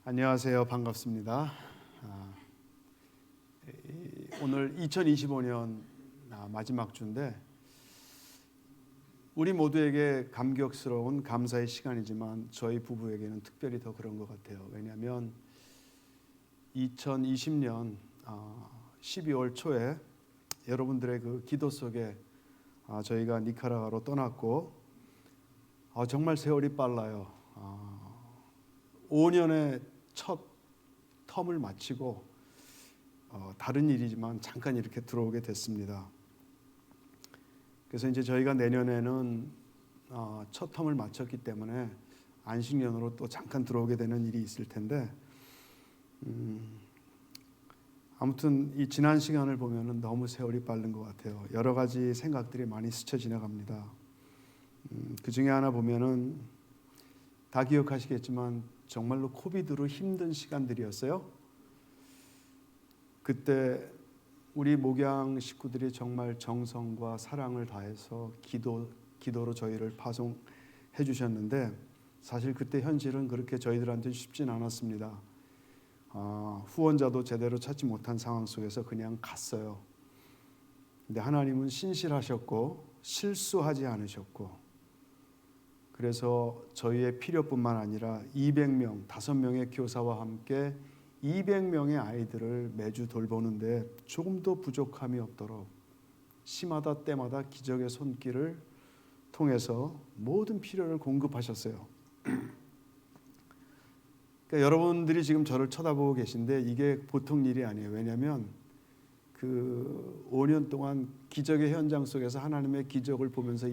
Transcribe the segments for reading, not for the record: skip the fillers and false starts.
안녕하세요. 반갑습니다. 오늘 2025년 마지막 주인데 우리 모두에게 감격스러운 감사의 시간이지만 저희 부부에게는 특별히 더 그런 것 같아요. 왜냐하면 2020년 12월 초에 여러분들의 그 기도 속에 저희가 니카라과로 떠났고 정말 세월이 빨라요. 5년의 첫 텀을 마치고 다른 일이지만 잠깐 이렇게 들어오게 됐습니다. 그래서 이제 저희가 내년에는 첫 텀을 마쳤기 때문에 안식년으로 또 잠깐 들어오게 되는 일이 있을 텐데 아무튼 이 지난 시간을 보면은 너무 세월이 빠른 것 같아요. 여러 가지 생각들이 많이 스쳐 지나갑니다. 그 중에 하나 보면은 다 기억하시겠지만 정말로 코비드로 힘든 시간들이었어요. 그때 우리 목양 식구들이 정말 정성과 사랑을 다해서 기도로 저희를 파송해 주셨는데 사실 그때 현실은 그렇게 저희들한테 쉽진 않았습니다. 후원자도 제대로 찾지 못한 상황 속에서 그냥 갔어요. 근데 하나님은 신실하셨고 실수하지 않으셨고 그래서 저희의 필요뿐만 아니라 200명, 5명의 교사와 함께 200명의 아이들을 매주 돌보는데 조금도 부족함이 없도록 시마다 때마다 기적의 손길을 통해서 모든 필요를 공급하셨어요. 그러니까 여러분들이 지금 저를 쳐다보고 계신데 이게 보통 일이 아니에요. 왜냐하면 그 5년 동안 기적의 현장 속에서 하나님의 기적을 보면서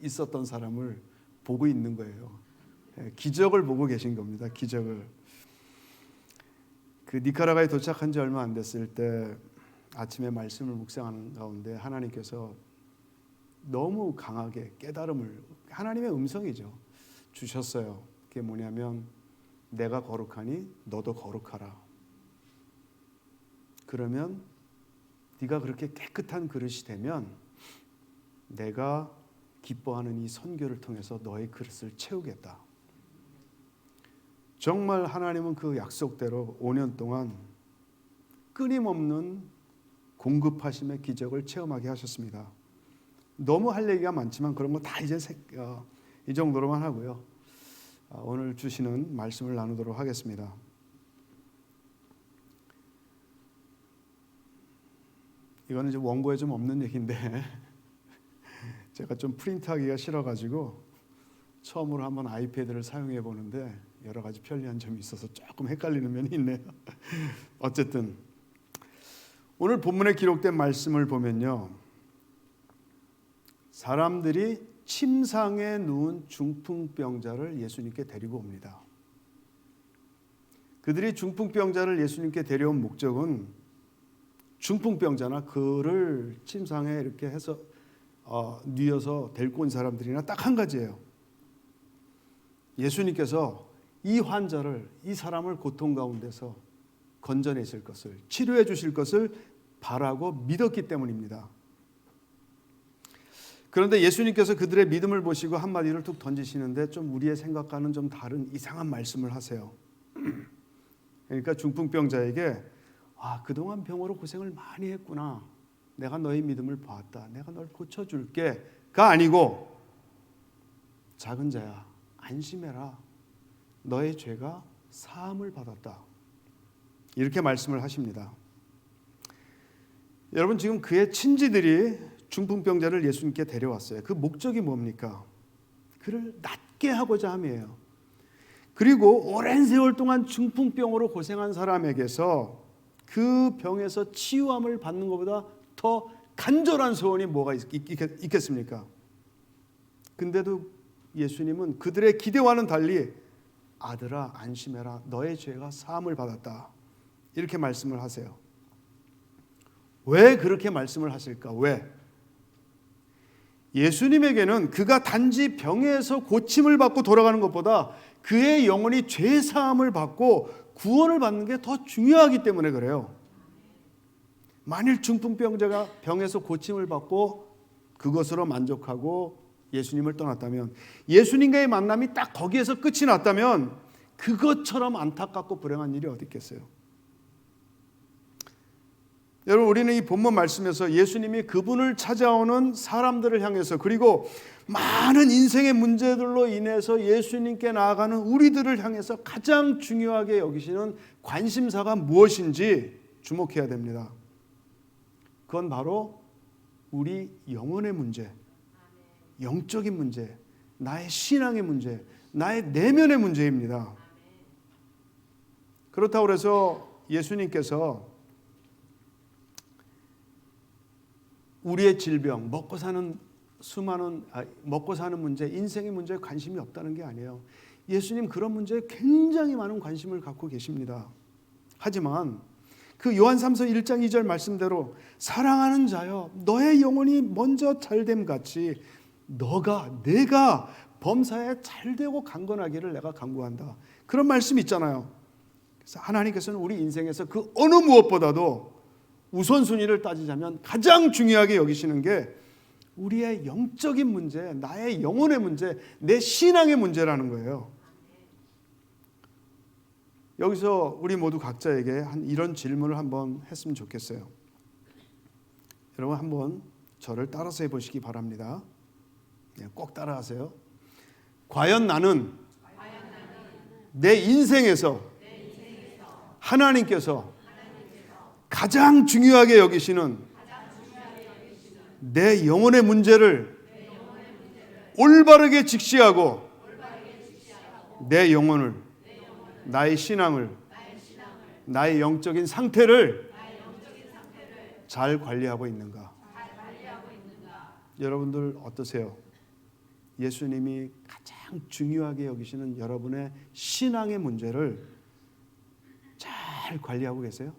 있었던 사람을 보고 있는 거예요. 기적을 보고 계신 겁니다. 기적을. 그 니카라과에 도착한 지 얼마 안 됐을 때 아침에 말씀을 묵상하는 가운데 하나님께서 너무 강하게 깨달음을 하나님의 음성이죠. 주셨어요. 그게 뭐냐면 내가 거룩하니 너도 거룩하라. 그러면 네가 그렇게 깨끗한 그릇이 되면 내가 기뻐하는 이 선교를 통해서 너의 그릇을 채우겠다. 정말 하나님은 그 약속대로 5년 동안 끊임없는 공급하심의 기적을 체험하게 하셨습니다. 너무 할 얘기가 많지만 그런 거 다 이제 이 정도로만 하고요. 오늘 주시는 말씀을 나누도록 하겠습니다. 이거는 이제 원고에 좀 없는 얘기인데 제가 좀 프린트하기가 싫어가지고 처음으로 한번 아이패드를 사용해 보는데 여러 가지 편리한 점이 있어서 조금 헷갈리는 면이 있네요. 어쨌든 오늘 본문에 기록된 말씀을 보면요, 사람들이 침상에 누운 중풍병자를 예수님께 데리고 옵니다. 그들이 중풍병자를 예수님께 데려온 목적은 중풍병자나 그를 침상에 이렇게 해서 뉘어서 데리고 온 사람들이나 딱 한 가지예요. 예수님께서 이 환자를, 이 사람을 고통 가운데서 건져내실 것을, 치료해 주실 것을 바라고 믿었기 때문입니다. 그런데 예수님께서 그들의 믿음을 보시고 한마디를 툭 던지시는데 좀 우리의 생각과는 좀 다른 이상한 말씀을 하세요. 그러니까 중풍병자에게 그동안 병으로 고생을 많이 했구나. 내가 너의 믿음을 보았다. 내가 널 고쳐줄게가 아니고 작은 자야 안심해라. 너의 죄가 사함을 받았다. 이렇게 말씀을 하십니다. 여러분 지금 그의 친지들이 중풍병자를 예수님께 데려왔어요. 그 목적이 뭡니까? 그를 낫게 하고자 함이에요. 그리고 오랜 세월 동안 중풍병으로 고생한 사람에게서 그 병에서 치유함을 받는 것보다 더 간절한 소원이 뭐가 있겠습니까? 근데도 예수님은 그들의 기대와는 달리 아들아 안심해라 너의 죄가 사함을 받았다 이렇게 말씀을 하세요. 왜 그렇게 말씀을 하실까? 왜? 예수님에게는 그가 단지 병에서 고침을 받고 돌아가는 것보다 그의 영혼이 죄 사함을 받고 구원을 받는 게 더 중요하기 때문에 그래요. 만일 중풍병자가 병에서 고침을 받고 그것으로 만족하고 예수님을 떠났다면, 예수님과의 만남이 딱 거기에서 끝이 났다면 그것처럼 안타깝고 불행한 일이 어디 있겠어요? 여러분, 우리는 이 본문 말씀에서 예수님이 그분을 찾아오는 사람들을 향해서, 그리고 많은 인생의 문제들로 인해서 예수님께 나아가는 우리들을 향해서 가장 중요하게 여기시는 관심사가 무엇인지 주목해야 됩니다. 그건 바로 우리 영혼의 문제, 영적인 문제, 나의 신앙의 문제, 나의 내면의 문제입니다. 그렇다고 해서 예수님께서 우리의 질병, 먹고 사는 문제, 인생의 문제에 관심이 없다는 게 아니에요. 예수님 그런 문제에 굉장히 많은 관심을 갖고 계십니다. 하지만 그 요한 3서 1장 2절 말씀대로 사랑하는 자여 너의 영혼이 먼저 잘됨 같이 내가 범사에 잘되고 강건하기를 내가 간구한다. 그런 말씀이 있잖아요. 그래서 하나님께서는 우리 인생에서 그 어느 무엇보다도 우선순위를 따지자면 가장 중요하게 여기시는 게 우리의 영적인 문제, 나의 영혼의 문제, 내 신앙의 문제라는 거예요. 여기서 우리 모두 각자에게 이런 질문을 한번 했으면 좋겠어요. 여러분 한번 저를 따라서 해보시기 바랍니다. 꼭 따라하세요. 과연 나는 내 인생에서 하나님께서 가장 중요하게 여기시는 내 영혼의 문제를 올바르게 직시하고 내 영혼을, 나의 신앙을, 나의 영적인 상태를 잘 관리하고 있는가? 여러분들 어떠세요? 예수님이 가장 중요하게 여기시는 여러분의 신앙의 문제를 잘 관리하고 계세요?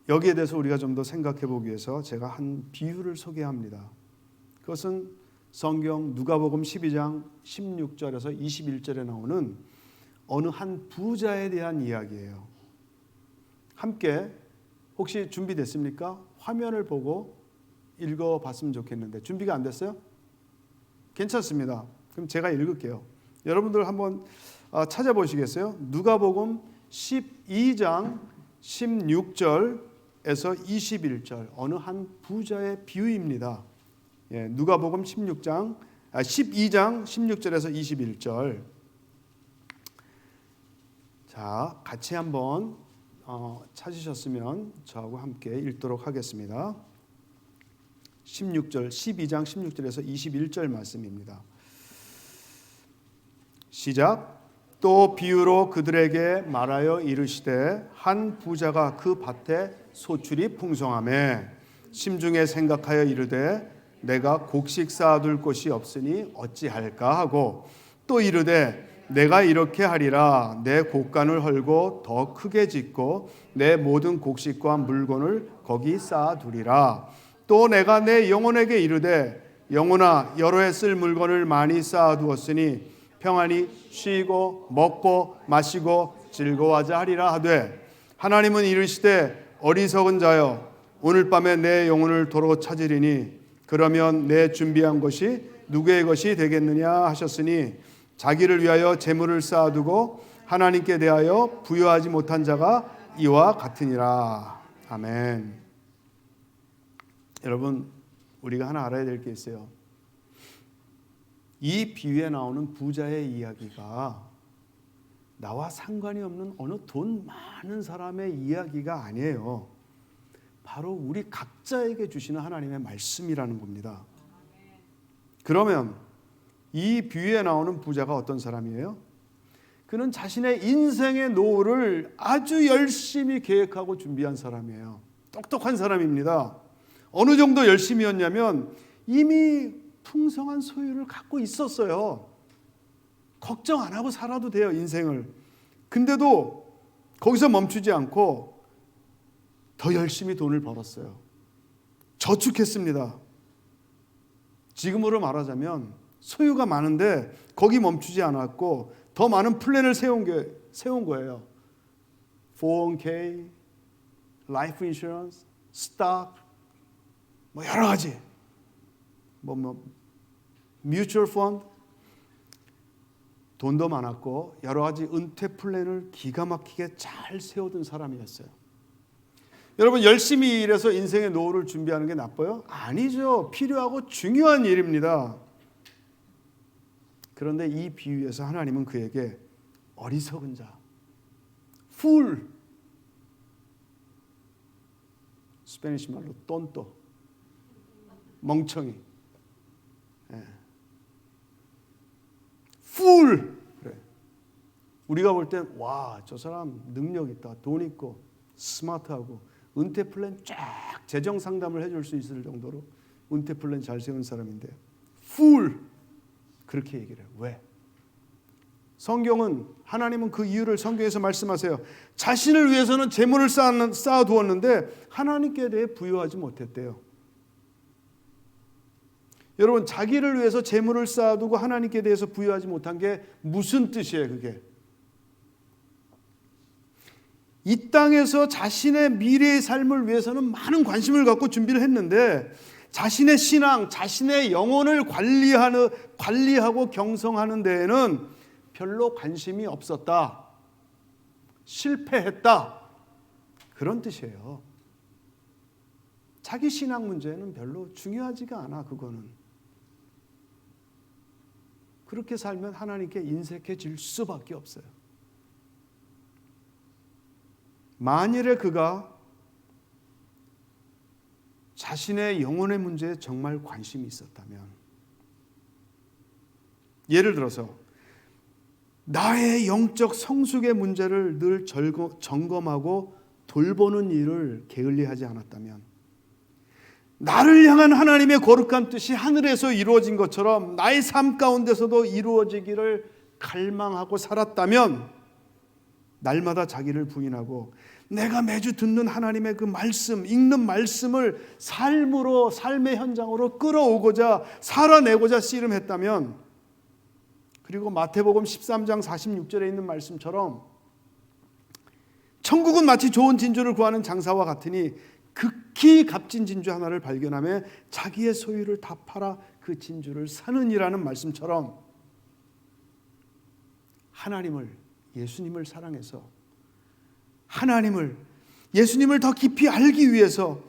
여기에 대해서 우리가 좀 더 생각해 보기 위해서 제가 한 비유를 소개합니다. 그것은 성경 누가복음 12장 16절에서 21절에 나오는 어느 한 부자에 대한 이야기예요. 함께 혹시 준비됐습니까? 화면을 보고 읽어봤으면 좋겠는데 준비가 안 됐어요? 괜찮습니다. 그럼 제가 읽을게요. 여러분들 한번 찾아보시겠어요? 누가복음 12장 16절에서 21절 어느 한 부자의 비유입니다. 누가복음 12장 16절에서 21절. 자, 같이 한번 찾으셨으면 저하고 함께 읽도록 하겠습니다. 12장 16절에서 21절 말씀입니다. 시작. 또 비유로 그들에게 말하여 이르시되 한 부자가 그 밭에 소출이 풍성하매 심중에 생각하여 이르되 내가 곡식 쌓아둘 곳이 없으니 어찌할까 하고 또 이르되 내가 이렇게 하리라 내 곡간을 헐고 더 크게 짓고 내 모든 곡식과 물건을 거기 쌓아두리라. 또 내가 내 영혼에게 이르되 영혼아 여러 해 쓸 물건을 많이 쌓아두었으니 평안히 쉬고 먹고 마시고 즐거워하자 하리라 하되 하나님은 이르시되 어리석은 자여 오늘 밤에 내 영혼을 도로 찾으리니 그러면 내 준비한 것이 누구의 것이 되겠느냐 하셨으니 자기를 위하여 재물을 쌓아두고 하나님께 대하여 부여하지 못한 자가 이와 같으니라. 아멘. 여러분 우리가 하나 알아야 될 게 있어요. 이 비유에 나오는 부자의 이야기가 나와 상관이 없는 어느 돈 많은 사람의 이야기가 아니에요. 바로 우리 각자에게 주시는 하나님의 말씀이라는 겁니다. 그러면 이 비유에 나오는 부자가 어떤 사람이에요? 그는 자신의 인생의 노후를 아주 열심히 계획하고 준비한 사람이에요. 똑똑한 사람입니다. 어느 정도 열심이었냐면 이미 풍성한 소유를 갖고 있었어요. 걱정 안 하고 살아도 돼요, 인생을. 근데도 거기서 멈추지 않고 더 열심히 돈을 벌었어요. 저축했습니다. 지금으로 말하자면 소유가 많은데 거기 멈추지 않았고 더 많은 플랜을 세운 거예요. 401k, 라이프 인슈런스, 스탁, 여러 가지. 뮤추얼 펀드 돈도 많았고 여러 가지 은퇴 플랜을 기가 막히게 잘 세워둔 사람이었어요. 여러분, 열심히 일해서 인생의 노후를 준비하는 게 나빠요? 아니죠. 필요하고 중요한 일입니다. 그런데 이 비유에서 하나님은 그에게 어리석은 자, fool, 스페니시 말로 똔또, 멍청이, fool. 그래. 우리가 볼 땐 와, 저 사람 능력 있다, 돈 있고 스마트하고 은퇴 플랜 쫙 재정 상담을 해줄 수 있을 정도로 은퇴 플랜 잘 세운 사람인데 fool, 그렇게 얘기를 해요. 왜? 성경은, 하나님은 그 이유를 성경에서 말씀하세요. 자신을 위해서는 재물을 쌓아두었는데 하나님께 대해 부여하지 못했대요. 여러분, 자기를 위해서 재물을 쌓아두고 하나님께 대해서 부여하지 못한 게 무슨 뜻이에요? 그게 이 땅에서 자신의 미래의 삶을 위해서는 많은 관심을 갖고 준비를 했는데 자신의 신앙, 자신의 영혼을 관리하고 경성하는 데에는 별로 관심이 없었다, 실패했다, 그런 뜻이에요. 자기 신앙 문제는 별로 중요하지가 않아. 그거는 그렇게 살면 하나님께 인색해질 수밖에 없어요. 만일에 그가 자신의 영혼의 문제에 정말 관심이 있었다면, 예를 들어서 나의 영적 성숙의 문제를 늘 점검하고 돌보는 일을 게을리하지 않았다면, 나를 향한 하나님의 거룩한 뜻이 하늘에서 이루어진 것처럼 나의 삶 가운데서도 이루어지기를 갈망하고 살았다면, 날마다 자기를 부인하고 내가 매주 듣는 하나님의 그 말씀, 읽는 말씀을 삶으로, 삶의 현장으로 끌어오고자, 살아내고자 씨름했다면, 그리고 마태복음 13장 46절에 있는 말씀처럼 천국은 마치 좋은 진주를 구하는 장사와 같으니 극히 값진 진주 하나를 발견하며 자기의 소유를 다 팔아 그 진주를 사느니라는 말씀처럼, 하나님을, 예수님을 사랑해서 예수님을 더 깊이 알기 위해서,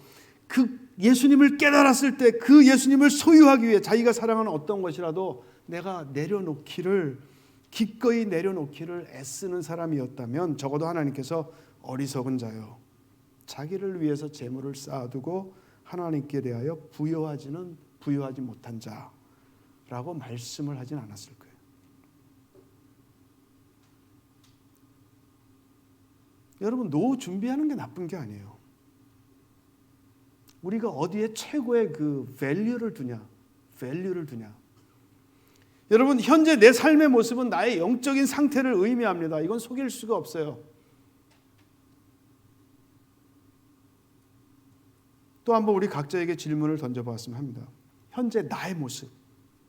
그 예수님을 깨달았을 때 그 예수님을 소유하기 위해 자기가 사랑하는 어떤 것이라도 내가 기꺼이 내려놓기를 애쓰는 사람이었다면, 적어도 하나님께서 어리석은 자요, 자기를 위해서 재물을 쌓아두고 하나님께 대하여 부여하지 못한 자라고 말씀을 하진 않았을 거예요. 여러분, 노후 준비하는 게 나쁜 게 아니에요. 우리가 어디에 최고의 그 밸류를 두냐. 여러분, 현재 내 삶의 모습은 나의 영적인 상태를 의미합니다. 이건 속일 수가 없어요. 또 한번 우리 각자에게 질문을 던져보았으면 합니다. 현재 나의 모습,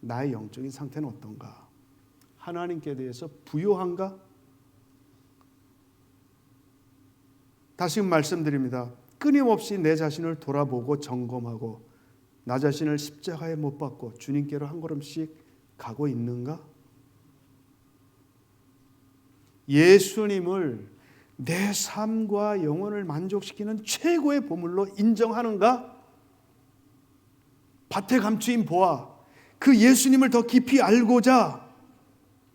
나의 영적인 상태는 어떤가? 하나님께 대해서 부요한가? 다시금 말씀드립니다. 끊임없이 내 자신을 돌아보고 점검하고 나 자신을 십자가에 못 박고 주님께로 한 걸음씩 가고 있는가? 예수님을 내 삶과 영혼을 만족시키는 최고의 보물로 인정하는가? 밭에 감추인 보아, 그 예수님을 더 깊이 알고자,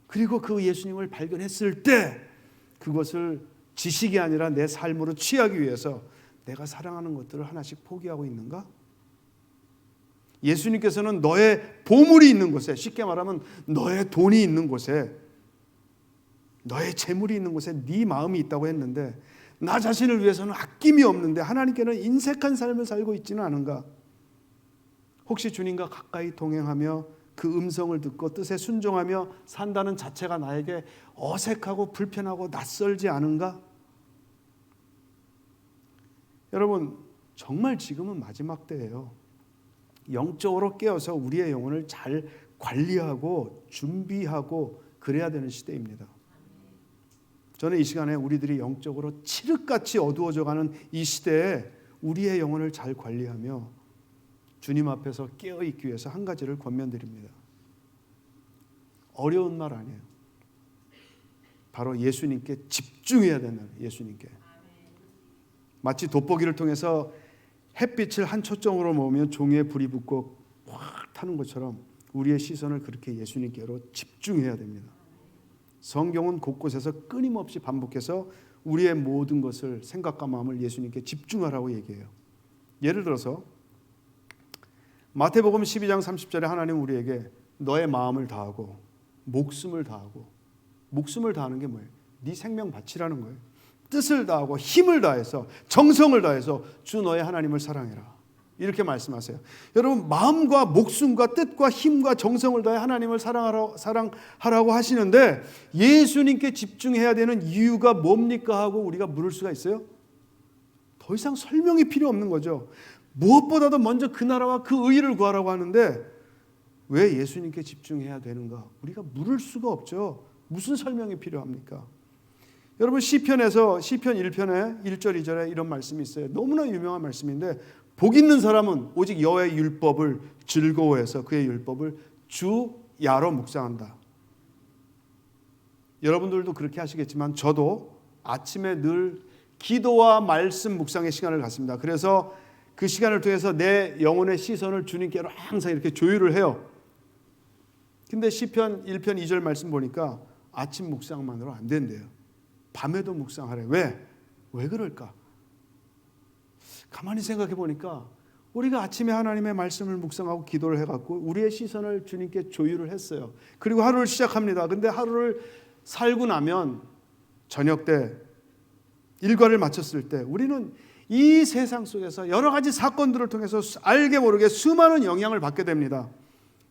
그리고 그 예수님을 발견했을 때 그것을 지식이 아니라 내 삶으로 취하기 위해서 내가 사랑하는 것들을 하나씩 포기하고 있는가? 예수님께서는 너의 보물이 있는 곳에, 쉽게 말하면 너의 돈이 있는 곳에, 너의 재물이 있는 곳에 네 마음이 있다고 했는데, 나 자신을 위해서는 아낌이 없는데 하나님께는 인색한 삶을 살고 있지는 않은가? 혹시 주님과 가까이 동행하며 그 음성을 듣고 뜻에 순종하며 산다는 자체가 나에게 어색하고 불편하고 낯설지 않은가? 여러분, 정말 지금은 마지막 때예요. 영적으로 깨어서 우리의 영혼을 잘 관리하고 준비하고 그래야 되는 시대입니다. 저는 이 시간에 우리들이 영적으로 칠흑같이 어두워져가는 이 시대에 우리의 영혼을 잘 관리하며 주님 앞에서 깨어있기 위해서 한 가지를 권면드립니다. 어려운 말 아니에요. 바로 예수님께 집중해야 된다는, 예수님께. 마치 돋보기를 통해서 햇빛을 한 초점으로 모으면 종이에 불이 붙고 확 타는 것처럼 우리의 시선을 그렇게 예수님께로 집중해야 됩니다. 성경은 곳곳에서 끊임없이 반복해서 우리의 모든 것을, 생각과 마음을 예수님께 집중하라고 얘기해요. 예를 들어서 마태복음 12장 30절에 하나님 우리에게 너의 마음을 다하고 목숨을 다하고, 목숨을 다하는 게 뭐예요? 네 생명 바치라는 거예요. 뜻을 다하고 힘을 다해서, 정성을 다해서 주 너의 하나님을 사랑해라, 이렇게 말씀하세요. 여러분, 마음과 목숨과 뜻과 힘과 정성을 다해 하나님을 사랑하라고 하시는데 예수님께 집중해야 되는 이유가 뭡니까 하고 우리가 물을 수가 있어요? 더 이상 설명이 필요 없는 거죠. 무엇보다도 먼저 그 나라와 그 의를 구하라고 하는데 왜 예수님께 집중해야 되는가? 우리가 물을 수가 없죠. 무슨 설명이 필요합니까? 여러분, 시편에서 시편 1편에 1절 2절에 이런 말씀이 있어요. 너무나 유명한 말씀인데 복 있는 사람은 오직 여호와의 율법을 즐거워해서 그의 율법을 주야로 묵상한다. 여러분들도 그렇게 하시겠지만 저도 아침에 늘 기도와 말씀 묵상의 시간을 갖습니다. 그래서 그 시간을 통해서 내 영혼의 시선을 주님께로 항상 이렇게 조율을 해요. 근데 시편 1편 2절 말씀 보니까 아침 묵상만으로 안 된대요. 밤에도 묵상하래. 왜 그럴까? 가만히 생각해 보니까 우리가 아침에 하나님의 말씀을 묵상하고 기도를 해갖고 우리의 시선을 주님께 조율을 했어요. 그리고 하루를 시작합니다. 근데 하루를 살고 나면 저녁 때 일과를 마쳤을 때 우리는 이 세상 속에서 여러 가지 사건들을 통해서 알게 모르게 수많은 영향을 받게 됩니다.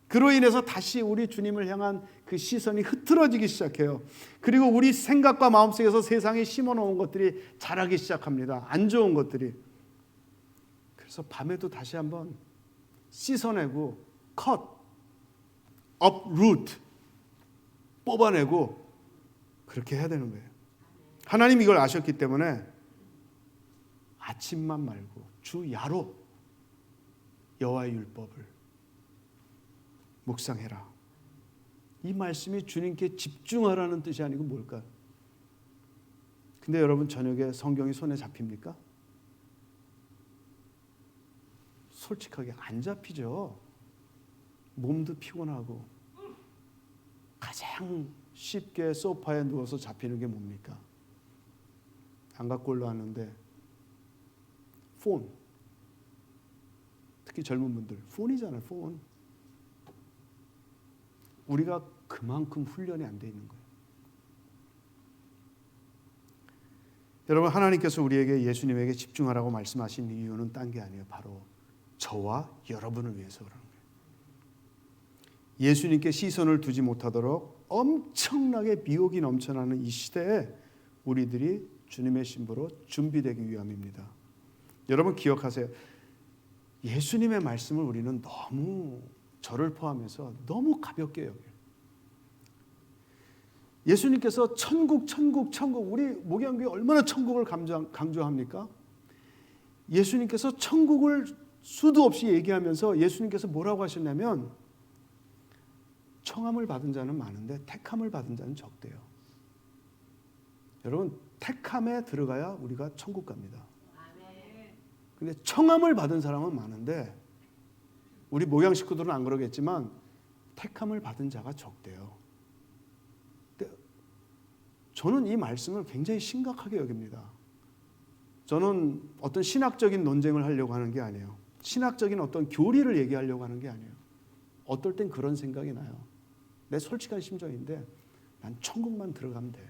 그로 인해서 다시 우리 주님을 향한 그 시선이 흐트러지기 시작해요. 그리고 우리 생각과 마음속에서 세상에 심어놓은 것들이 자라기 시작합니다. 안 좋은 것들이. 그래서 밤에도 다시 한번 씻어내고 cut, uproot, 뽑아내고 그렇게 해야 되는 거예요. 하나님 이걸 아셨기 때문에 아침만 말고 주야로 여호와의 율법을 묵상해라. 이 말씀이 주님께 집중하라는 뜻이 아니고 뭘까요? 근데 여러분, 저녁에 성경이 손에 잡힙니까? 솔직하게 안 잡히죠. 몸도 피곤하고 가장 쉽게 소파에 누워서 잡히는 게 뭡니까? 안 갖고 올라왔는데 폰. 특히 젊은 분들 폰이잖아요. 폰. 우리가 그만큼 훈련이 안 돼 있는 거예요. 여러분, 하나님께서 우리에게 예수님에게 집중하라고 말씀하신 이유는 딴 게 아니에요. 바로 저와 여러분을 위해서 그러는 거예요. 예수님께 시선을 두지 못하도록 엄청나게 미혹이 넘쳐나는 이 시대에 우리들이 주님의 신부로 준비되기 위함입니다. 여러분 기억하세요. 예수님의 말씀을 우리는 너무, 저를 포함해서 너무 가볍게 여겨요. 예수님께서 천국 우리 목양교회 얼마나 천국을 강조합니까? 예수님께서 천국을 수도 없이 얘기하면서 예수님께서 뭐라고 하셨냐면 청함을 받은 자는 많은데 택함을 받은 자는 적대요. 여러분, 택함에 들어가야 우리가 천국 갑니다. 근데 청함을 받은 사람은 많은데 우리 목양 식구들은 안 그러겠지만 택함을 받은 자가 적대요. 근데 저는 이 말씀을 굉장히 심각하게 여깁니다. 저는 어떤 신학적인 논쟁을 하려고 하는 게 아니에요. 신학적인 어떤 교리를 얘기하려고 하는 게 아니에요. 어떨 땐 그런 생각이 나요. 내 솔직한 심정인데 난 천국만 들어가면 돼.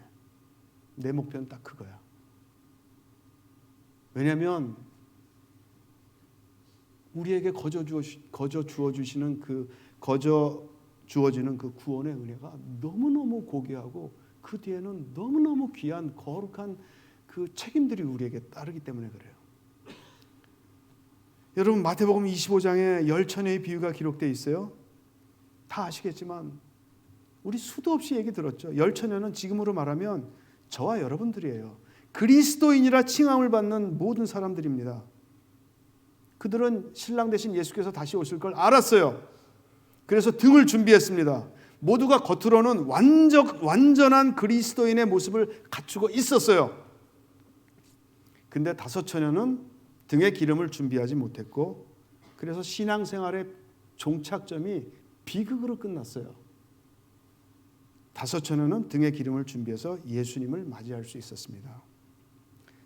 내 목표는 딱 그거야. 왜냐하면 우리에게 거저 주어지는 그 구원의 은혜가 너무너무 고귀하고 그 뒤에는 너무너무 귀한 거룩한 그 책임들이 우리에게 따르기 때문에 그래요. 여러분, 마태복음 25장에 열처녀의 비유가 기록되어 있어요. 다 아시겠지만 우리 수도 없이 얘기 들었죠. 열처녀는 지금으로 말하면 저와 여러분들이에요. 그리스도인이라 칭함을 받는 모든 사람들입니다. 그들은 신랑 되신 예수께서 다시 오실 걸 알았어요. 그래서 등을 준비했습니다. 모두가 겉으로는 완전한 그리스도인의 모습을 갖추고 있었어요. 근데 5처녀는 등에 기름을 준비하지 못했고, 그래서 신앙생활의 종착점이 비극으로 끝났어요. 5처녀는 등에 기름을 준비해서 예수님을 맞이할 수 있었습니다.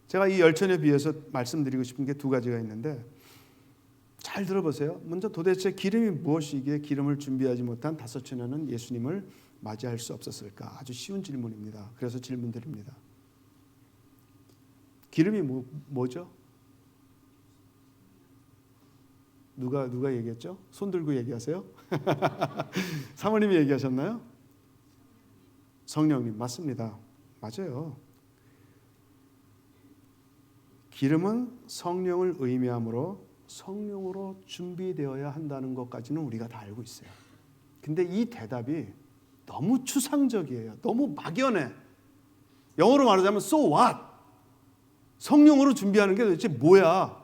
제가 이 10처녀에 비해서 말씀드리고 싶은 게 2가지가 있는데, 잘 들어보세요. 먼저 도대체 기름이 무엇이기에 기름을 준비하지 못한 5처녀는 예수님을 맞이할 수 없었을까? 아주 쉬운 질문입니다. 그래서 질문 드립니다. 기름이 뭐죠? 누가 얘기했죠? 손 들고 얘기하세요. 사모님이 얘기하셨나요? 성령님. 맞습니다. 맞아요. 기름은 성령을 의미하므로 성령으로 준비되어야 한다는 것까지는 우리가 다 알고 있어요. 근데 이 대답이 너무 추상적이에요. 너무 막연해. 영어로 말하자면 so what? 성령으로 준비하는 게 도대체 뭐야?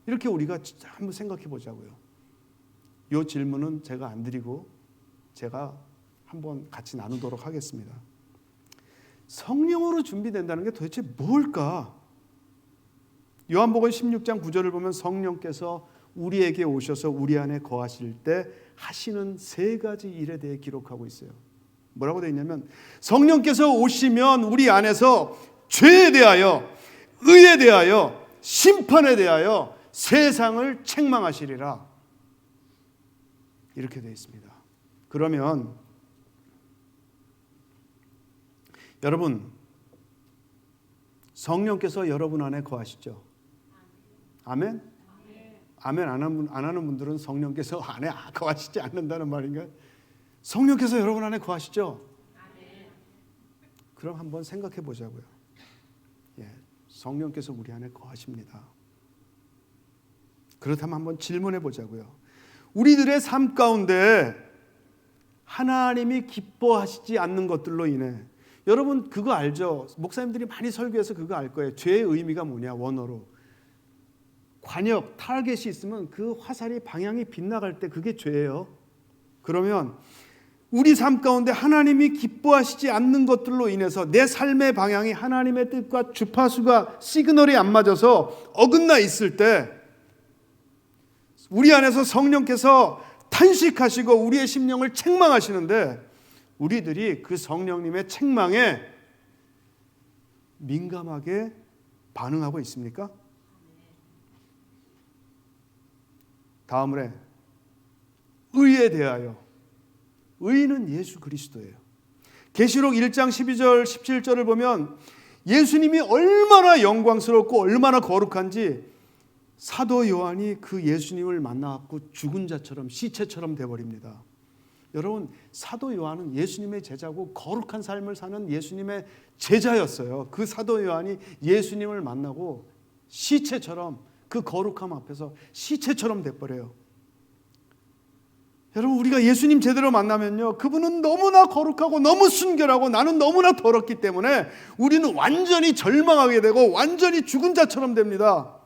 이렇게 우리가 진짜 한번 생각해 보자고요. 이 질문은 제가 안 드리고 제가 한번 같이 나누도록 하겠습니다. 성령으로 준비된다는 게 도대체 뭘까? 요한복음 16장 9절을 보면 성령께서 우리에게 오셔서 우리 안에 거하실 때 하시는 3가지 일에 대해 기록하고 있어요. 뭐라고 되어 있냐면, 성령께서 오시면 우리 안에서 죄에 대하여, 의에 대하여, 심판에 대하여 세상을 책망하시리라. 이렇게 되어 있습니다. 그러면 여러분, 성령께서 여러분 안에 거하시죠? 아멘? 아멘 안 하는 분들은 성령께서 안에 거하시지 않는다는 말인가요? 성령께서 여러분 안에 거하시죠? 그럼 한번 생각해 보자고요. 성령께서 우리 안에 거하십니다. 그렇다면 한번 질문해 보자고요. 우리들의 삶 가운데 하나님이 기뻐하시지 않는 것들로 인해, 여러분 그거 알죠? 목사님들이 많이 설교해서 그거 알 거예요. 죄의 의미가 뭐냐, 원어로. 관역, 타겟이 있으면 그 화살이 방향이 빗나갈 때 그게 죄예요. 그러면 우리 삶 가운데 하나님이 기뻐하시지 않는 것들로 인해서 내 삶의 방향이 하나님의 뜻과 주파수가 시그널이 안 맞아서 어긋나 있을 때, 우리 안에서 성령께서 탄식하시고 우리의 심령을 책망하시는데, 우리들이 그 성령님의 책망에 민감하게 반응하고 있습니까? 다음으로 의에 대하여. 의는 예수 그리스도예요. 계시록 1장 12절 17절을 보면 예수님이 얼마나 영광스럽고 얼마나 거룩한지 사도 요한이 그 예수님을 만나갖고 죽은 자처럼, 시체처럼 돼버립니다. 여러분, 사도 요한은 예수님의 제자고 거룩한 삶을 사는 예수님의 제자였어요. 그 사도 요한이 예수님을 만나고 시체처럼, 그 거룩함 앞에서 시체처럼 돼버려요. 여러분, 우리가 예수님 제대로 만나면요, 그분은 너무나 거룩하고 너무 순결하고 나는 너무나 더럽기 때문에 우리는 완전히 절망하게 되고 완전히 죽은 자처럼 됩니다.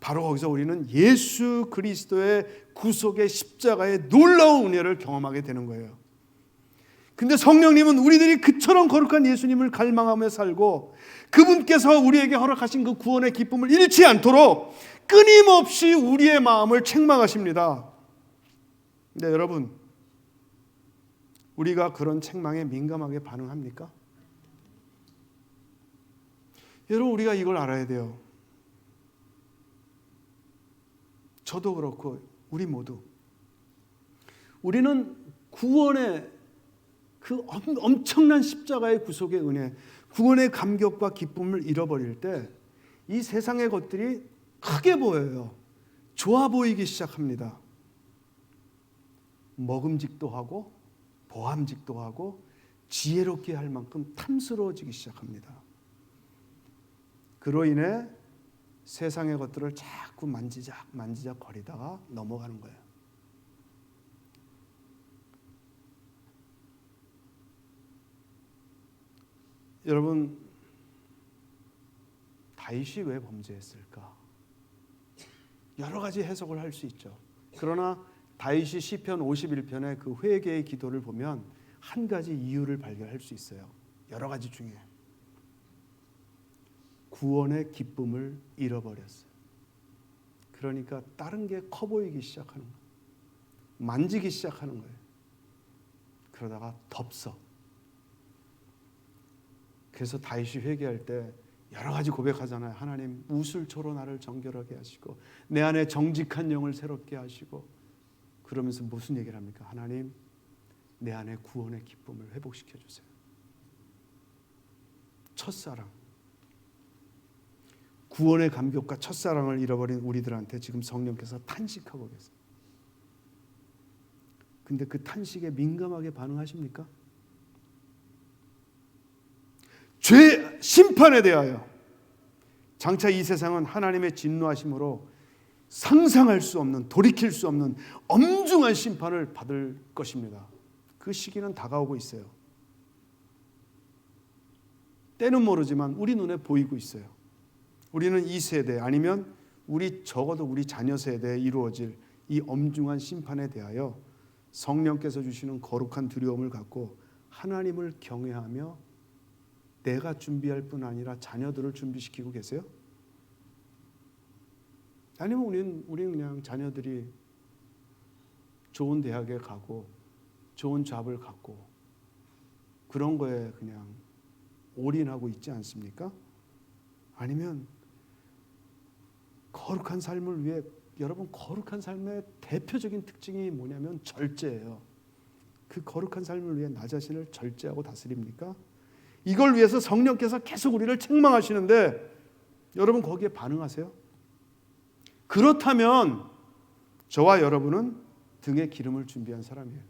바로 거기서 우리는 예수 그리스도의 구속의 십자가의 놀라운 은혜를 경험하게 되는 거예요. 근데 성령님은 우리들이 그처럼 거룩한 예수님을 갈망하며 살고 그분께서 우리에게 허락하신 그 구원의 기쁨을 잃지 않도록 끊임없이 우리의 마음을 책망하십니다. 근데 여러분, 우리가 그런 책망에 민감하게 반응합니까? 여러분, 우리가 이걸 알아야 돼요. 저도 그렇고 우리 모두. 우리는 구원의 그 엄청난 십자가의 구속의 은혜, 구원의 감격과 기쁨을 잃어버릴 때 이 세상의 것들이 크게 보여요. 좋아 보이기 시작합니다. 먹음직도 하고 보암직도 하고 지혜롭게 할 만큼 탐스러워지기 시작합니다. 그로 인해 세상의 것들을 자꾸 만지작 거리다가 넘어가는 거예요. 여러분, 다윗이 왜 범죄했을까? 여러 가지 해석을 할 수 있죠. 그러나 다윗이 시편 51편의 그 회개의 기도를 보면 한 가지 이유를 발견할 수 있어요. 여러 가지 중에 구원의 기쁨을 잃어버렸어요. 그러니까 다른 게 커 보이기 시작하는 거예요. 만지기 시작하는 거예요. 그러다가 덥석. 그래서 다윗이 회개할 때 여러 가지 고백하잖아요. 하나님 우슬초로 나를 정결하게 하시고 내 안에 정직한 영을 새롭게 하시고, 그러면서 무슨 얘기를 합니까? 하나님 내 안에 구원의 기쁨을 회복시켜 주세요. 첫사랑, 구원의 감격과 첫사랑을 잃어버린 우리들한테 지금 성령께서 탄식하고 계세요. 근데 그 탄식에 민감하게 반응하십니까? 죄 심판에 대하여 장차 이 세상은 하나님의 진노하심으로 상상할 수 없는, 돌이킬 수 없는 엄중한 심판을 받을 것입니다. 그 시기는 다가오고 있어요. 때는 모르지만 우리 눈에 보이고 있어요. 우리는 이 세대 아니면 적어도 우리 자녀 세대에 이루어질 이 엄중한 심판에 대하여 성령께서 주시는 거룩한 두려움을 갖고 하나님을 경외하며 내가 준비할 뿐 아니라 자녀들을 준비시키고 계세요? 아니면 우리는 그냥 자녀들이 좋은 대학에 가고 좋은 잡을 갖고 그런 거에 그냥 올인하고 있지 않습니까? 아니면 거룩한 삶을 위해, 여러분 거룩한 삶의 대표적인 특징이 뭐냐면 절제예요. 그 거룩한 삶을 위해 나 자신을 절제하고 다스립니까? 이걸 위해서 성령께서 계속 우리를 책망하시는데 여러분 거기에 반응하세요? 그렇다면 저와 여러분은 등에 기름을 준비한 사람이에요.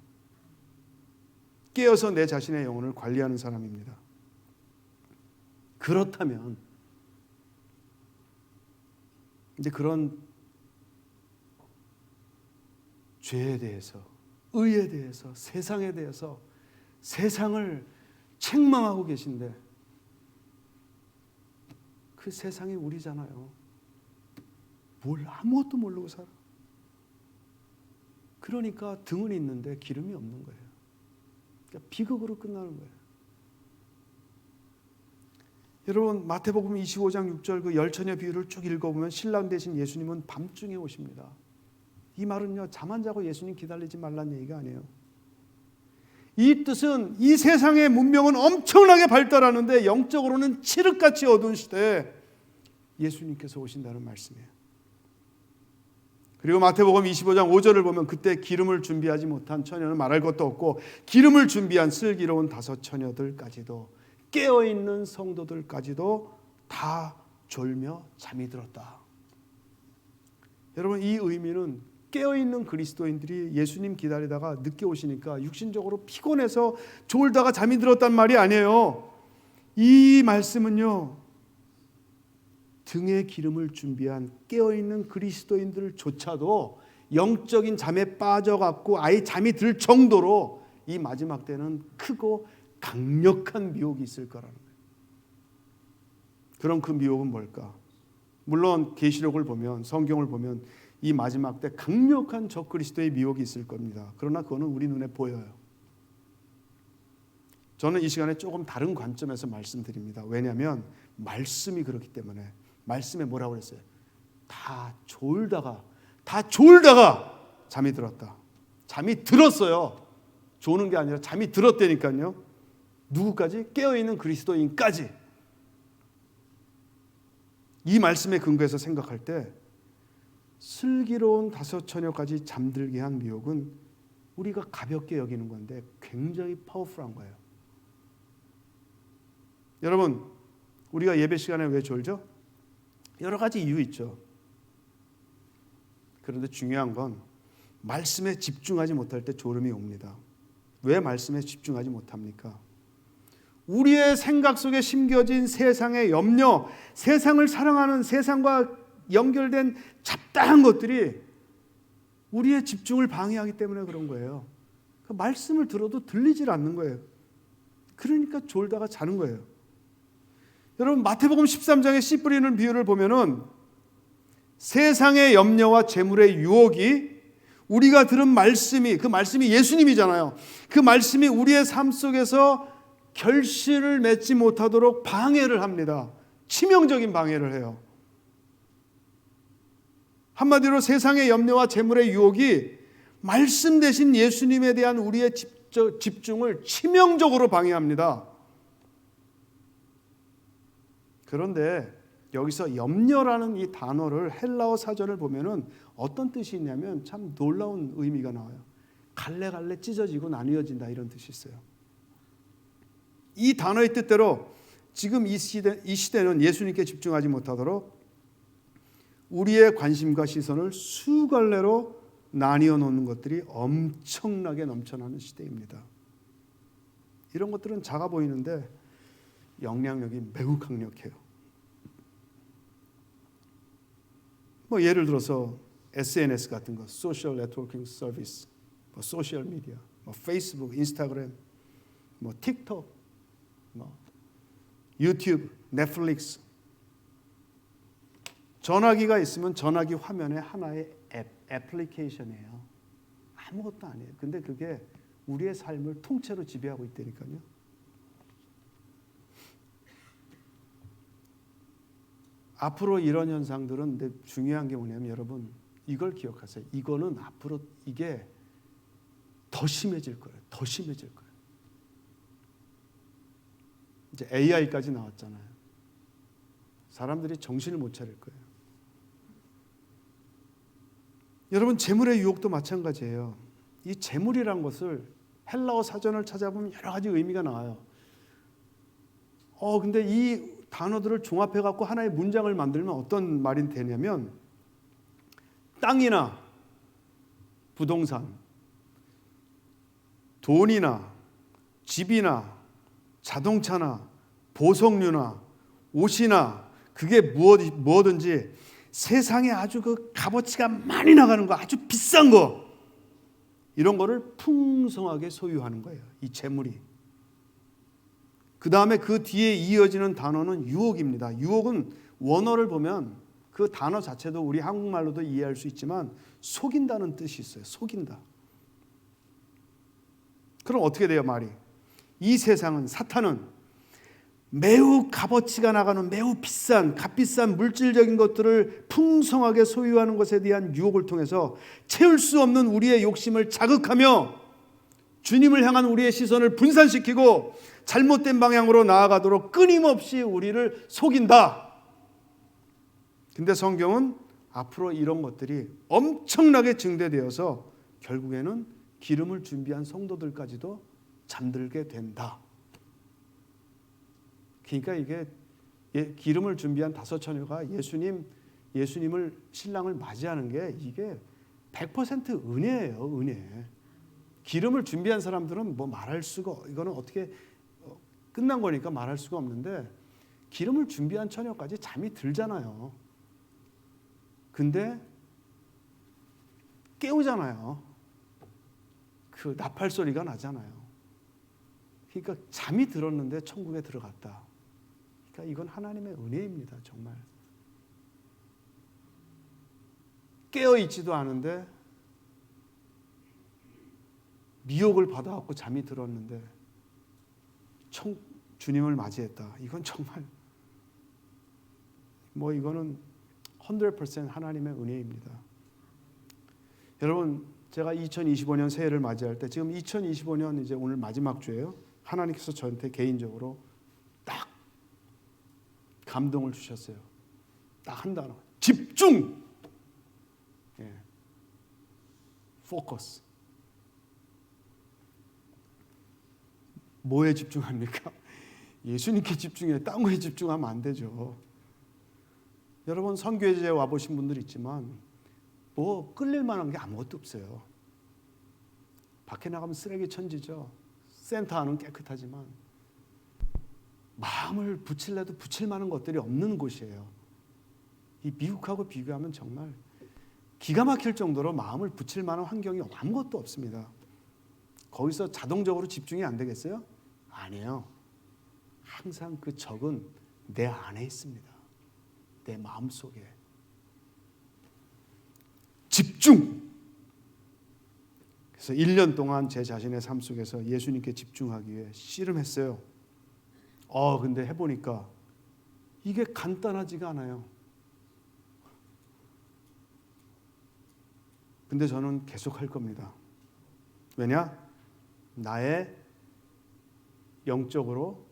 깨어서 내 자신의 영혼을 관리하는 사람입니다. 그렇다면 이제 그런 죄에 대해서, 의에 대해서, 세상에 대해서 세상을 책망하고 계신데 그 세상이 우리잖아요. 뭘 아무것도 모르고 살아. 그러니까 등은 있는데 기름이 없는 거예요. 그러니까 비극으로 끝나는 거예요. 여러분 마태복음 25장 6절 그 열처녀 비유를 쭉 읽어보면 신랑 되신 예수님은 밤중에 오십니다. 이 말은요, 잠 안 자고 예수님 기다리지 말라는 얘기가 아니에요. 이 뜻은 이 세상의 문명은 엄청나게 발달하는데 영적으로는 칠흑같이 어두운 시대에 예수님께서 오신다는 말씀이에요. 그리고 마태복음 25장 5절을 보면 그때 기름을 준비하지 못한 처녀는 말할 것도 없고 기름을 준비한 슬기로운 다섯 처녀들까지도, 깨어있는 성도들까지도 다 졸며 잠이 들었다. 여러분 이 의미는 깨어있는 그리스도인들이 예수님 기다리다가 늦게 오시니까 육신적으로 피곤해서 졸다가 잠이 들었단 말이 아니에요. 이 말씀은요, 등에 기름을 준비한 깨어있는 그리스도인들조차도 영적인 잠에 빠져갖고 아예 잠이 들 정도로 이 마지막 때는 크고 강력한 미혹이 있을 거라는 거예요. 그럼 그 미혹은 뭘까? 물론 계시록을 보면, 성경을 보면 이 마지막 때 강력한 적그리스도의 미혹이 있을 겁니다. 그러나 그거는 우리 눈에 보여요. 저는 이 시간에 조금 다른 관점에서 말씀드립니다. 왜냐하면 말씀이 그렇기 때문에. 말씀에 뭐라고 그랬어요? 다 졸다가 잠이 들었다. 잠이 들었어요. 조는 게 아니라 잠이 들었다니까요. 누구까지? 깨어있는 그리스도인까지. 이 말씀에 근거해서 생각할 때 슬기로운 다섯 처녀까지 잠들게 한 미혹은 우리가 가볍게 여기는 건데 굉장히 파워풀한 거예요. 여러분 우리가 예배 시간에 왜 졸죠? 여러 가지 이유 있죠. 그런데 중요한 건 말씀에 집중하지 못할 때 졸음이 옵니다. 왜 말씀에 집중하지 못합니까? 우리의 생각 속에 심겨진 세상의 염려, 세상을 사랑하는, 세상과 연결된 잡다한 것들이 우리의 집중을 방해하기 때문에 그런 거예요. 그러니까 말씀을 들어도 들리질 않는 거예요. 그러니까 졸다가 자는 거예요. 여러분 마태복음 13장의 씨 뿌리는 비유를 보면은 세상의 염려와 재물의 유혹이 우리가 들은 말씀이, 그 말씀이 예수님이잖아요. 그 말씀이 우리의 삶 속에서 결실을 맺지 못하도록 방해를 합니다. 치명적인 방해를 해요. 한마디로 세상의 염려와 재물의 유혹이 말씀 대신 예수님에 대한 우리의 집중을 치명적으로 방해합니다. 그런데 여기서 염려라는 이 단어를 헬라어 사전을 보면은 어떤 뜻이 있냐면 참 놀라운 의미가 나와요. 갈래갈래 찢어지고 나뉘어진다, 이런 뜻이 있어요. 이 단어의 뜻대로 지금 이 시대는 예수님께 집중하지 못하도록 우리의 관심과 시선을 수갈래로 나뉘어 놓는 것들이 엄청나게 넘쳐나는 시대입니다. 이런 것들은 작아 보이는데 영향력이 매우 강력해요. 뭐 예를 들어서 SNS 같은 거, 소셜 네트워킹 서비스, 뭐 소셜 미디어, 뭐 페이스북, 인스타그램, 뭐 틱톡, 뭐 유튜브, 넷플릭스. 전화기가 있으면 전화기 화면에 하나의 애플리케이션이에요. 아무것도 아니에요. 근데 그게 우리의 삶을 통째로 지배하고 있다니까요. 앞으로 이런 현상들은, 근데 중요한 게 뭐냐면 여러분 이걸 기억하세요. 이거는 앞으로 이게 더 심해질 거예요. 더 심해질 거예요. 이제 AI까지 나왔잖아요. 사람들이 정신을 못 차릴 거예요. 여러분 재물의 유혹도 마찬가지예요. 이 재물이란 것을 헬라어 사전을 찾아보면 여러 가지 의미가 나와요. 근데 이 단어들을 종합해 갖고 하나의 문장을 만들면 어떤 말이 되냐면 땅이나 부동산, 돈이나 집이나 자동차나 보석류나 옷이나 그게 무엇든지 세상에 아주 그 값어치가 많이 나가는 거, 아주 비싼 거, 이런 거를 풍성하게 소유하는 거예요. 이 재물이. 그 다음에 그 뒤에 이어지는 단어는 유혹입니다. 유혹은 원어를 보면 그 단어 자체도 우리 한국말로도 이해할 수 있지만 속인다는 뜻이 있어요. 속인다. 그럼 어떻게 돼요, 말이? 이 세상은, 사탄은 매우 값어치가 나가는 매우 비싼, 값비싼 물질적인 것들을 풍성하게 소유하는 것에 대한 유혹을 통해서 채울 수 없는 우리의 욕심을 자극하며 주님을 향한 우리의 시선을 분산시키고 잘못된 방향으로 나아가도록 끊임없이 우리를 속인다. 근데 성경은 앞으로 이런 것들이 엄청나게 증대되어서 결국에는 기름을 준비한 성도들까지도 잠들게 된다. 그러니까 이게 기름을 준비한 5처녀가 예수님을 신랑을 맞이하는 게 이게 100% 은혜예요, 은혜. 기름을 준비한 사람들은 뭐 말할 수가, 이거는 어떻게 끝난 거니까 말할 수가 없는데 기름을 준비한 처녀까지 잠이 들잖아요. 근데 깨우잖아요. 그 나팔 소리가 나잖아요. 그러니까 잠이 들었는데 천국에 들어갔다. 그러니까 이건 하나님의 은혜입니다, 정말. 깨어 있지도 않은데 미혹을 받아갖고 잠이 들었는데 주님을 맞이했다. 이건 정말 뭐 이거는 100% 하나님의 은혜입니다. 여러분, 제가 2025년 새해를 맞이할 때, 지금 2025년 이제 오늘 마지막 주예요. 하나님께서 저한테 개인적으로 딱 감동을 주셨어요. 딱 한 단어, 집중. 포커스. 뭐에 집중합니까? 예수님께 집중해. 딴 거에 집중하면 안 되죠. 여러분 선교제에 와보신 분들 있지만 뭐 끌릴 만한 게 아무것도 없어요. 밖에 나가면 쓰레기 천지죠. 센터 안은 깨끗하지만 마음을 붙일래도 붙일 만한 것들이 없는 곳이에요. 이 미국하고 비교하면 정말 기가 막힐 정도로 마음을 붙일 만한 환경이 아무것도 없습니다. 거기서 자동적으로 집중이 안 되겠어요? 아니에요. 항상 그 적은 내 안에 있습니다. 내 마음속에. 집중! 그래서 1년 동안 제 자신의 삶 속에서 예수님께 집중하기 위해 씨름했어요. 근데 해보니까 이게 간단하지가 않아요. 근데 저는 계속 할 겁니다. 왜냐? 나의 영적으로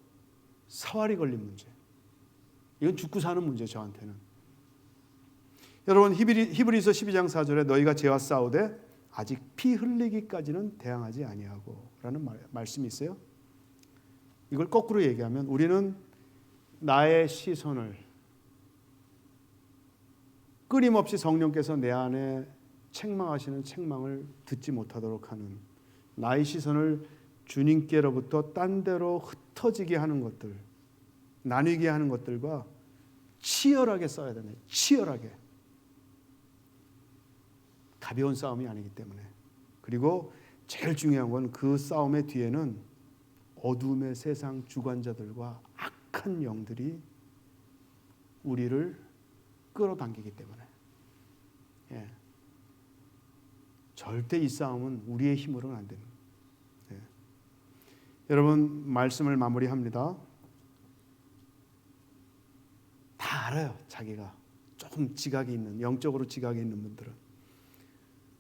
사활이 걸린 문제. 이건 죽고 사는 문제, 저한테는. 여러분, 히브리서 12장 4절에 너희가 죄와 싸우되 아직 피 흘리기까지는 대항하지 아니하고 라는 말씀이 있어요. 이걸 거꾸로 얘기하면 우리는 나의 시선을 끊임없이 성령께서 내 안에 책망하시는 책망을 듣지 못하도록 하는, 나의 시선을 주님께로부터 딴 데로 흩어지게 하는 것들, 나뉘게 하는 것들과 치열하게 싸워야 되네. 치열하게. 가벼운 싸움이 아니기 때문에. 그리고 제일 중요한 건 그 싸움의 뒤에는 어둠의 세상 주관자들과 악한 영들이 우리를 끌어당기기 때문에. 예. 절대 이 싸움은 우리의 힘으로는 안 됩니다. 예. 여러분, 말씀을 마무리합니다. 다 알아요. 자기가 조금 지각이 있는, 영적으로 지각이 있는 분들은.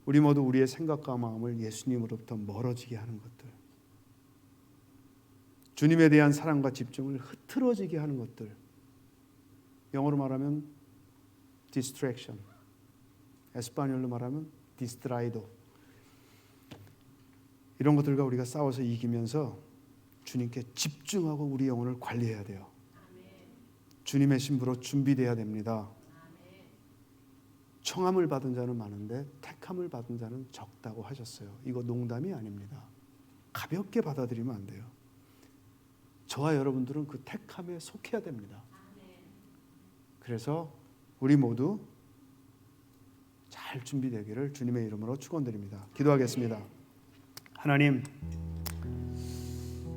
우리 모두 우리의 생각과 마음을 예수님으로부터 멀어지게 하는 것들, 주님에 대한 사랑과 집중을 흐트러지게 하는 것들, 영어로 말하면 distraction, 에스파뇰로 말하면 distraído, 이런 것들과 우리가 싸워서 이기면서 주님께 집중하고 우리 영혼을 관리해야 돼요. 주님의 신부로 준비되어야 됩니다. 청함을 받은 자는 많은데 택함을 받은 자는 적다고 하셨어요. 이거 농담이 아닙니다. 가볍게 받아들이면 안 돼요. 저와 여러분들은 그 택함에 속해야 됩니다. 그래서 우리 모두 잘 준비되기를 주님의 이름으로 축원드립니다. 기도하겠습니다. 하나님,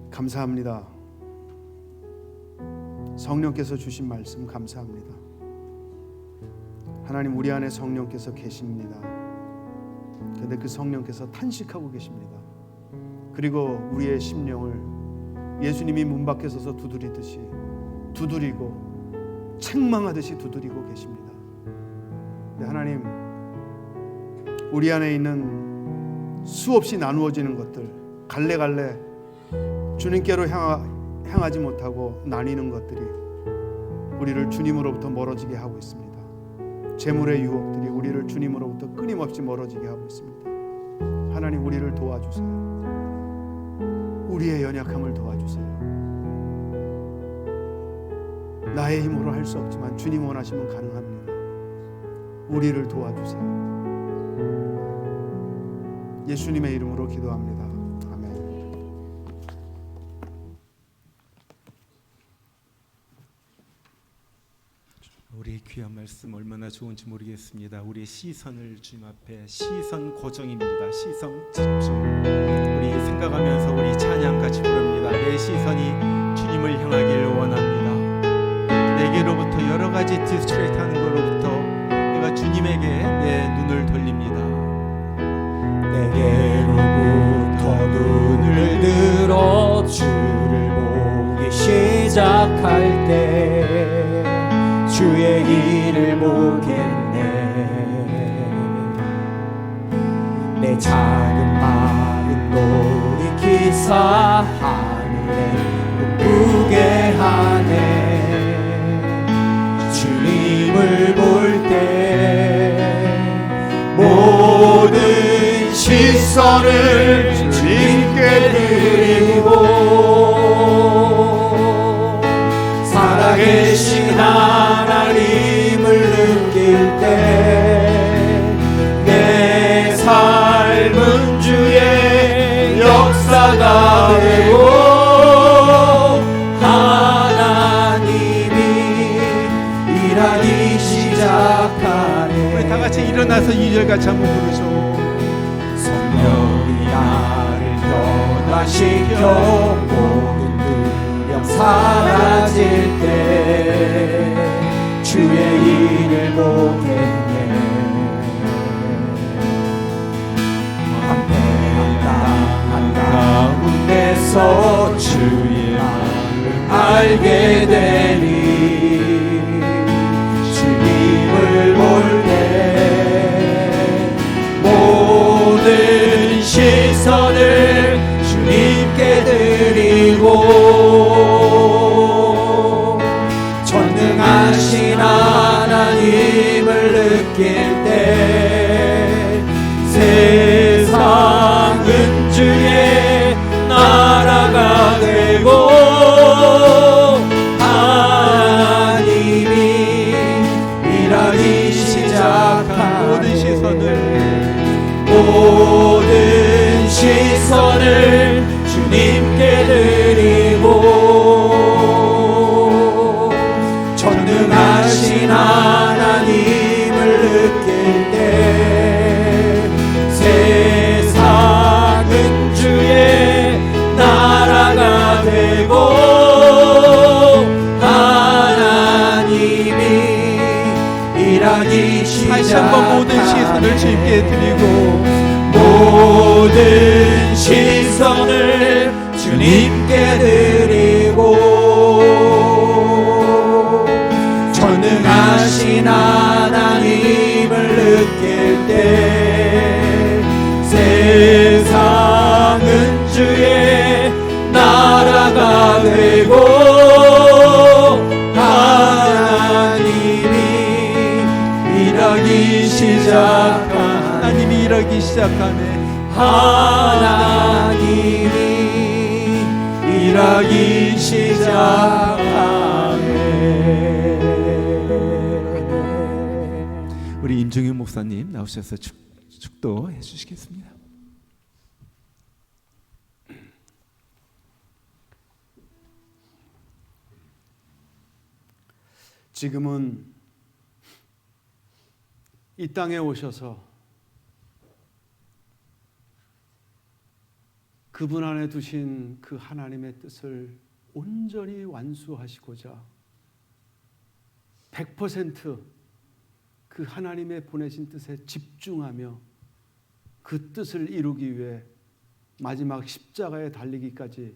감사합니다. 성령께서 주신 말씀 감사합니다. 하나님, 우리 안에 성령께서 계십니다. 그런데 그 성령께서 탄식하고 계십니다. 그리고 우리의 심령을 예수님이 문 밖에 서서 두드리듯이 두드리고 책망하듯이 두드리고 계십니다. 네, 하나님, 우리 안에 있는 수없이 나누어지는 것들, 갈래갈래 주님께로 향하지 못하고 나뉘는 것들이 우리를 주님으로부터 멀어지게 하고 있습니다. 재물의 유혹들이 우리를 주님으로부터 끊임없이 멀어지게 하고 있습니다. 하나님, 우리를 도와주세요. 우리의 연약함을 도와주세요. 나의 힘으로 할 수 없지만 주님 원하시면 가능합니다. 우리를 도와주세요. 예수님의 이름으로 기도합니다. 우리의 귀한 말씀 얼마나 좋은지 모르겠습니다. 우리의 시선을 주님 앞에, 시선 고정입니다. 시선 집중. 우리 생각하면서 우리 찬양 같이 부릅니다. 내 시선이 주님을 향하길 원합니다. 내게로부터 여러 가지 디스트랙트하는 것로부터 내가 주님에게 내 눈을 돌립니다. 내게로부터 눈을 들어 주를 보기 시작할 때 주의 길을 보겠네. 내 작은 마음 돌이키사 하늘에 꿈꾸게 하네. 주님을 볼 때 모든 시선을 주님께 드리고 살아계신 하나님을 느낄 때 내 삶은 주의 역사가 되고 하나님이 일하기 시작하네. 우리 다 같이 일어나서 2절 같이 한번 부르죠. 성령이 나를 변화시켜 모든 두려움 사라질 때 주의 일을 보겠네. 가운데서 주의 마음을 알게 되니 주님을 볼 때 모든 시선을 주님께 드리고 전능하신 하나님을 느낄 때 세상은 주의 나라가 되고 하나님이 일하기 시작한 모든 시선을 주님께 드리고 전능하신 하나님을 느낄 때 세상은 주의 나라가 되고 하나님이 일하기 다시 한번 모든 시선을 주님께 드리고 모든 시선을 주님께 드리고 전능하신 하나님을 느낄 때 세상은 주의 나라가 되고 하나님이 일하기 시작하네 하나님이 일하기 시작하네. 우리 임종윤 목사님 나오셔서 축도해 주시겠습니다. 지금은 이 땅에 오셔서 그분 안에 두신 그 하나님의 뜻을 온전히 완수하시고자 100% 그 하나님의 보내신 뜻에 집중하며 그 뜻을 이루기 위해 마지막 십자가에 달리기까지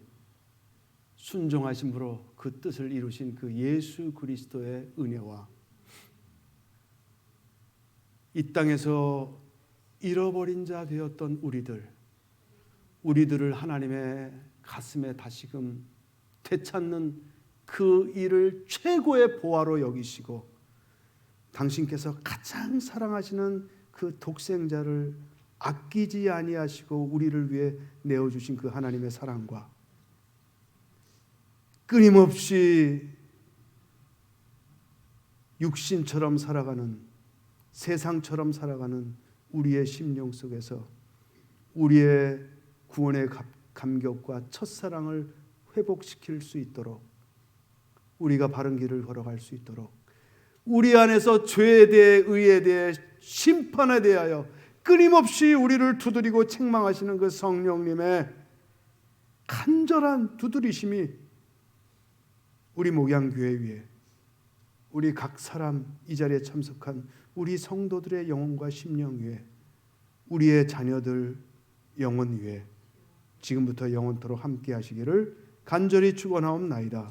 순종하심으로 그 뜻을 이루신 그 예수 그리스도의 은혜와 이 땅에서 잃어버린 자 되었던 우리들을 하나님의 가슴에 다시금 되찾는 그 일을 최고의 보화로 여기시고 당신께서 가장 사랑하시는 그 독생자를 아끼지 아니하시고 우리를 위해 내어주신 그 하나님의 사랑과 끊임없이 육신처럼 살아가는 세상처럼 살아가는 우리의 심령 속에서 우리의 구원의 감격과 첫사랑을 회복시킬 수 있도록 우리가 바른 길을 걸어갈 수 있도록 우리 안에서 죄에 대해 의에 대해 심판에 대하여 끊임없이 우리를 두드리고 책망하시는 그 성령님의 간절한 두드리심이 우리 목양교회 위에 우리 각 사람 이 자리에 참석한 우리 성도들의 영혼과 심령 위에 우리의 자녀들 영혼 위에 지금부터 영원토록 함께 하시기를 간절히 축원하옵나이다.